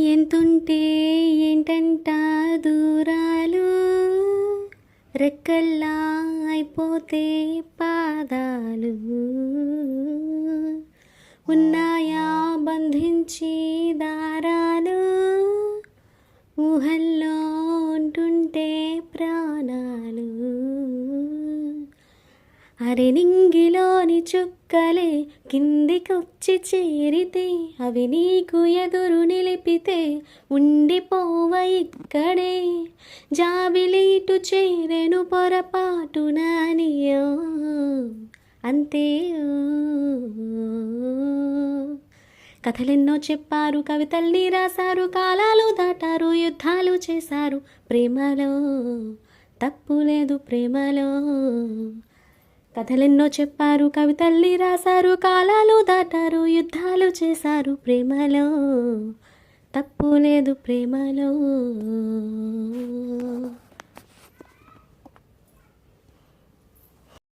ఎంతుంటే ఏంటంట దూరాలు, రెక్కల్లా అయిపోతే పాదాలు, ఉన్నాయా బంధించి దారాలు, ఊహల్లో ఉంటుంటే ప్రాణాలు. అరే నింగిలోని చుక్కలే కిందికొచ్చి చేరితే, అవి నీకు ఎదురు నిలిపితే ఉండిపోవ ఇక్కడే. జాబిలీటు చేరెను పొరపాటుననియో అంతే. కథలెన్నో చెప్పారు, కవితల్ని రాశారు, కాలాలు దాటారు, యుద్ధాలు చేశారు. ప్రేమలో తప్పు లేదు, ప్రేమలో. కథలెన్నో చెప్పారు, కవితల్ని రాశారు, కాలాలు దాటారు, యుద్ధాలు చేశారు. ప్రేమలో తప్పు లేదు, ప్రేమలో.